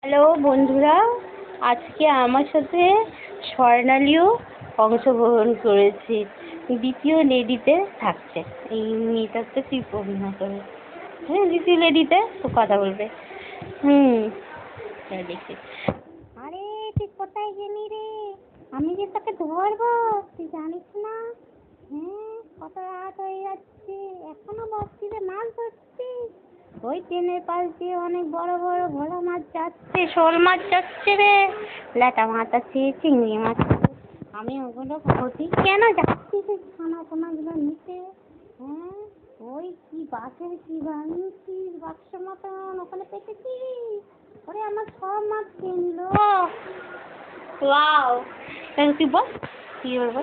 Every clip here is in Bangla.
হ্যালো বন্ধুরা, আজকে আমার সাথে স্বর্ণালীও অংশগ্রহণ করেছে। দ্বিতীয় লেডিতে থাকছে। এই মেয়েটাতে তুই অভিনয় করে, হ্যাঁ, দ্বিতীয় লেডিতে তো কথা বলবে। দেখি। আরে তুই কোথায় গেলি রে? আমি যে তোকে ধরবো, তুই জানিস না? হ্যাঁ, কত রাত হয়ে যাচ্ছে, এখনো বস্তিতে মাছ ধরছিস? ওই ট্রেনের পাশ দিয়ে অনেক বড় বড় ভোলা মাছ যাচ্ছে, শোল মাছ যাচ্ছে রে, ল্যাটা মাছ আছে, চিংড়ি মাছ আছে। আমি ওগুলো ধরছি। কেন যাচ্ছিস এই ছানা পোনাগুলো নিতে? হ্যাঁ, ওই কি বাসের কি বানিয়েছিস বাক্স মতন, ওখানে পেতেছিস? ওরে আমার সব মাছ খেয়ে নিল। ওয়াও, তুই বল, কি বলবো?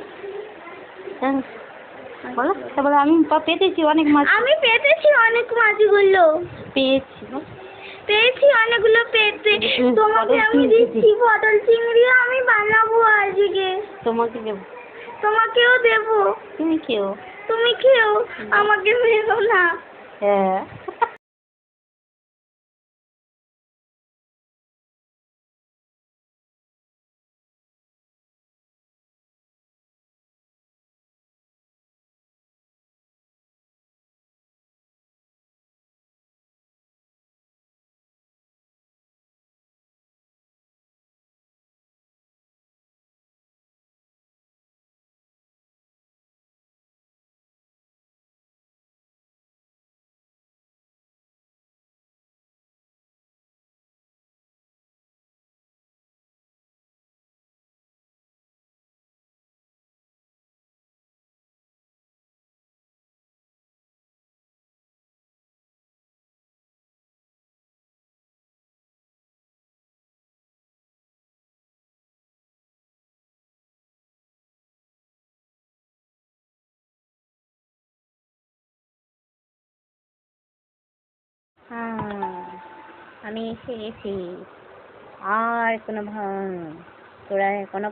বলো, তারপরে আমি পেতেছি অনেক মাছ। আমি পেতেছি অনেক মাছগুলো, পেয়েছি পেয়েছি অনেকগুলো পেতে। তোমাকে আমি দিচ্ছি পটল চিংড়ি, আমি বানাবো আজকে। তোমাকে দেবো। তোমাকেও দেবো। তুমি খেও। তুমি খেও, আমাকে মেরো না। হ্যাঁ। আমি এসে গেছি। আর কোনো তোরা এখনো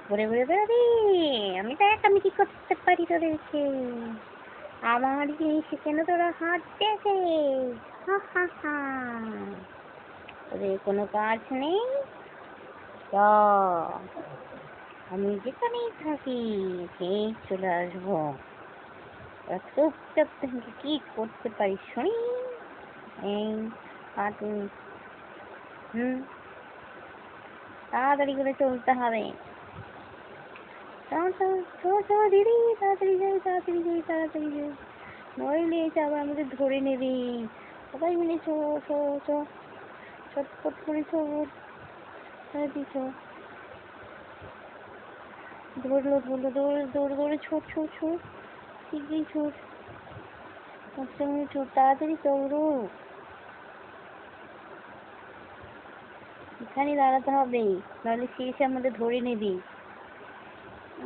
ঘুরে ঘুরে বেড়াবি? আমি তো একামিটি করতে পারি তোদেরকে। আমার জিনিস কেন তোরা হাত দেখে? হা হা হা। তোদের কোনো কাজ নেই? আমি যেখানেই থাকি সেই চলে আসবো। চুপচাপ থেকে কি করতে পারি শুনি। এই পাটু, তাড়াতাড়ি করে চলতে হবে। দিদি, তাড়াতাড়ি যাই, তাড়াতাড়ি যাই, তাড়াতাড়ি যাই, নইলে এসে আবার আমাদের ধরে নেবে। সবাই মিলে চো চো চো, ছটফট করে চোর, তাড়াতাড়ি চো। ধরলো ধরলো, দৌড়ে দৌড়ে দৌড়ে ছোট ছোট ছোট, শিগগিরি ছোট, ছোট, তাড়াতাড়ি চৌড়ো। এখানে দাঁড়াতে হবে, নাহলে সে এসে আমাদের ধরে নেবে।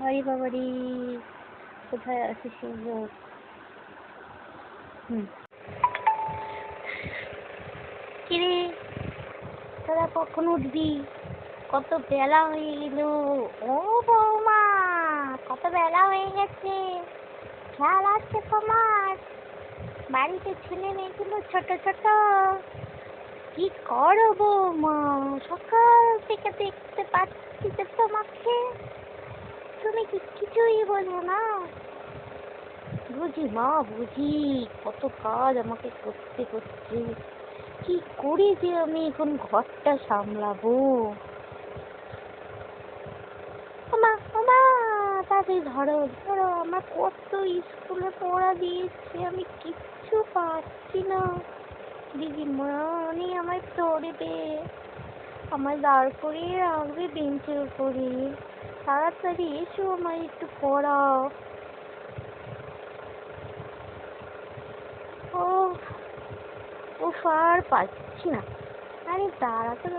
আরে বাবারি, কোথায় আছে সে লোক? কিরে, তোরা কখন উঠবি? কত বেলা হয়ে গেল। ও বৌমা, কত বেলা হয়ে গেছে, খেয়াল আছে তোমার? বাড়িতে ছেলে মেয়েগুলো ছোট ছোট, কি করো বৌমা? সকাল থেকে দেখতে পাচ্ছি যে তোমাকে, তুমি কি কিছুই বোঝো না? বুঝি মা, বুঝি, কত কাজ আমাকে করতে করতে কি করে যে আমি এখন ঘরটা সামলাবো। ওমা ওমা, তাড়াতাড়ি ধরো ধরো, আমার কত স্কুলে পড়া দিয়েছে, আমি কিচ্ছু পারছি না। দিদিমণি আমায় ধরবে, আমায় দাঁড় করিয়ে রাখবে বেঞ্চের উপরে। তাড়াতাড়ি এসো, আমায় একটু পড়াও। ও আর পাচ্ছি না। আরে দাঁড়া তো,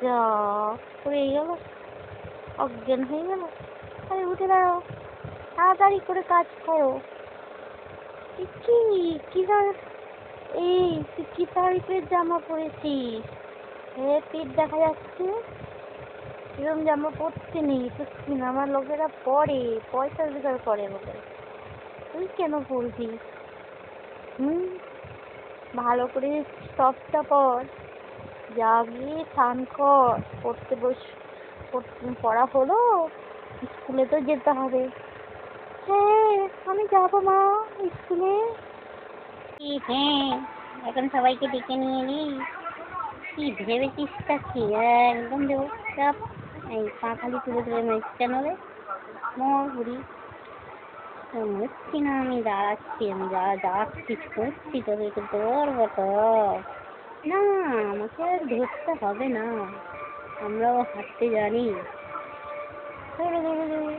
যা পড়ে গেল, অজ্ঞান হয়ে গেল। আরে উঠে দাঁড়াও, তাড়াতাড়ি করে কাজ করো। কি কি এই তুই কি টাইপের জামা পরেছিস? পেট দেখা যাচ্ছে, এরকম জামা পরতে নেই, সত্যি না। আমার লোকেরা পরে, পয়সা রোজগার করে বলে, তুই কেন পরবি? ভালো করে টপটা পর, যা গিয়ে স্নান কর, পড়া হলো, স্কুলে তো যেতে হবে। হ্যাঁ আমি যাবো মা স্কুলে। হ্যাঁ এখন সবাইকে ডেকে নিয়ে এলি, কি ভেবেছিস তা কি? একদম দেবো চাপ। এই পা খালি তুলে তুলে মেরেছি কেন রে? মোর বুড়ি মুছছি না, আমি দাঁড়াচ্ছি, আমি দাঁড়াচ্ছি খুঁজছি তোদেরকে ধরবো তো। না আমাকে আর ধরতে হবে না, আমরাও হাঁটতে জানি। দৌড়ো দৌড়ো দৌড়ো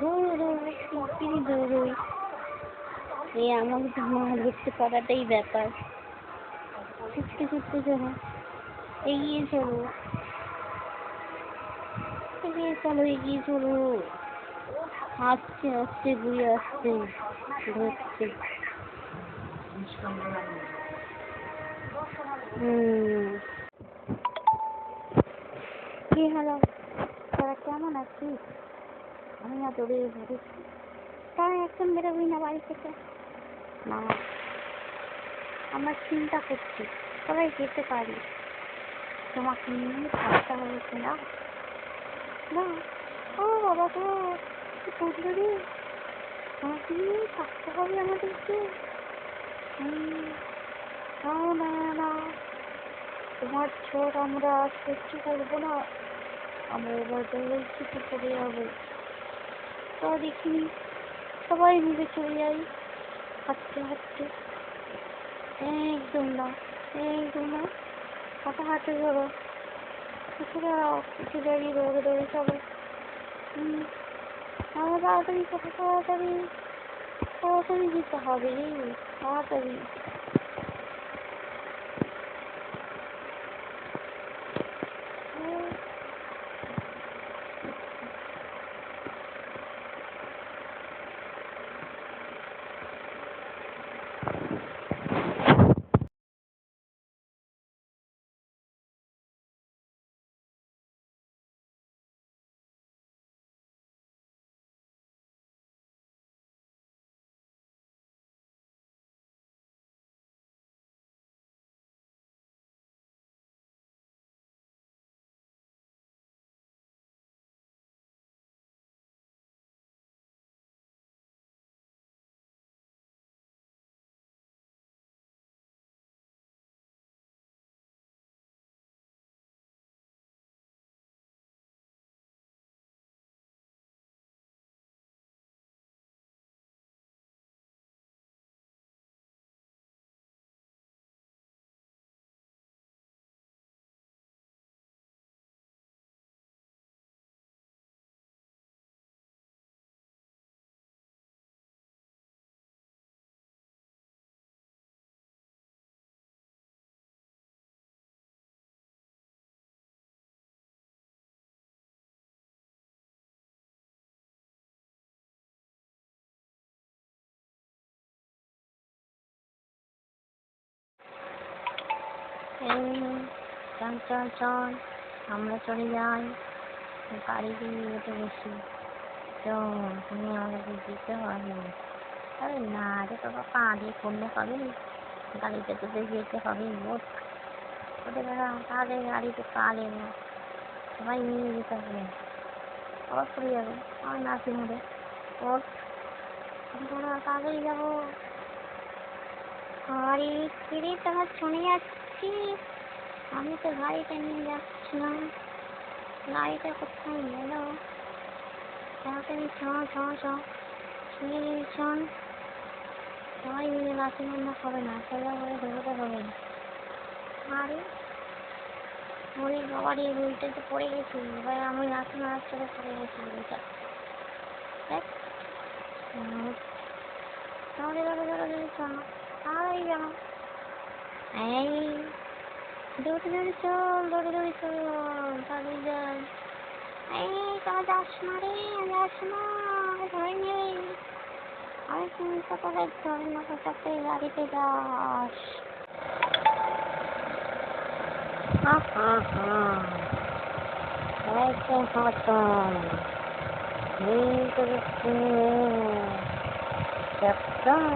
দৌড়ো দৌড়ো কি দৌড়ো। এই আমাকে তো মা ধরতে পারাটাই ব্যাপার। ছুটতে ছুটতে চলো, এগিয়ে চলো, এগিয়ে চলো, এগিয়ে চলো। আসছে আসছে বুড়ি আসছে, ধরছে। কি হলো, তোরা কেমন আছিস? আমি না তোদের ঘরে, তারা একদম বেরোবি না বাড়ি থেকে। না আমরা চিন্তা করছি সবাই যেতে পারি, তোমাকে নিয়ে থাকতে হবে কিনা। না ও বাবা গো, কি বললো রে, তোমাকে নিয়ে থাকতে হবে আমাদেরকে। না না না, তোমার ছোট আমরা সহ্য করবো না, আমরা এবার বললেই ছুটে চলে যাবো। তো দেখিনি সবাই মিলে চলে যাই হাঁটতে হাঁটতে। একদম না, একদম না, হাঁটা হাঁটে ধরো, কিছু দাঁড়াও, কিছু দাঁড়িয়ে দৌড়ে দৌড়ে চলো। আমরা তাড়াতাড়ি চলো, তাড়াতাড়ি তাড়াতাড়ি যেতে হবে রে, তাড়াতাড়ি। চল চল চল, আমরা চলে যাই, গাড়ি দিয়ে উঠে বসি। চল, তুমি আমাকে যেতে হবে। আরে না রে বাবা, পা দিয়ে করলে হবে, গাড়িতে তোদের যেতে হবে। ওঠ, ওঠে দাঁড়া, তাহলে গাড়িতে পা লেবো, সবাই নিয়ে যেতে হবে। আবার পড়ে যাবে, আমার নাচি মুড়ে। ওঠ, দাঁড়া, তাড়াতাড়ি যাবো। আরে ছেড়ে তোমার শুনে যাচ্ছি, আমি তো গাড়িটা নিয়ে যাচ্ছিলাম, গাড়িটা কোথায় গেল? তাড়াতাড়ি চ চ চ, শোন, সবাই মিলে লাঠি মান্না হবে না, সোজা করে দৌড়তে হবে। আরে ওরে বাবা রে, বইটা তো পড়ে গেছি, এবার আমি লাঠি মারার চলে পড়ে গেছি বইটা। দেখ দৌড়ে দৌড়ে দৌড়ে দৌড়ে চ, তাড়াতাড়ি যেন। এই দৌড়ে দৌড়ে চল, দৌড়ে দৌড়ে চল, তাড়াতাড়ি যাই। এই তোরা যাস না রে, যাস না, ধরে নেই। আমি তুমি তো তোদের ধরে না, কোথাতে গাড়িতে যাস। একদম খতম, এই তোদের একদম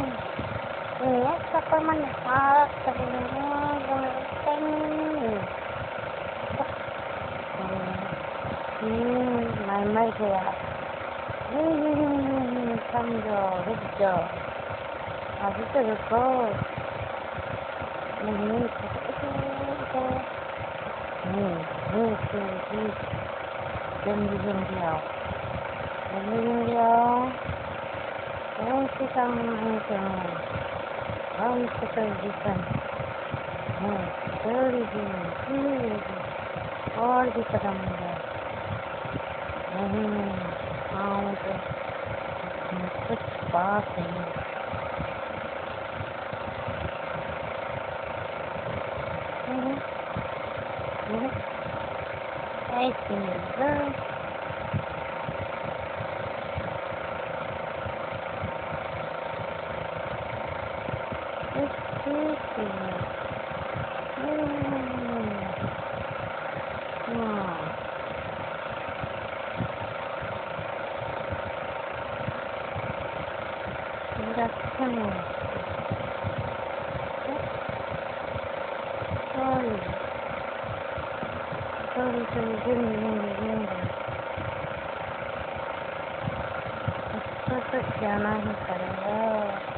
Yes, ako man harap sa may kaya. Samjo, rujjo. Dito ruko. Ito. Jumdi आओ. Jumdi आओ. ऐसे काम नहीं करना हम सुपरविजन थोड़ी सी और भी कदम है नहीं हाँ तो कुछ बात नहीं ऐसे sorry, जाना ही पड़ेगा।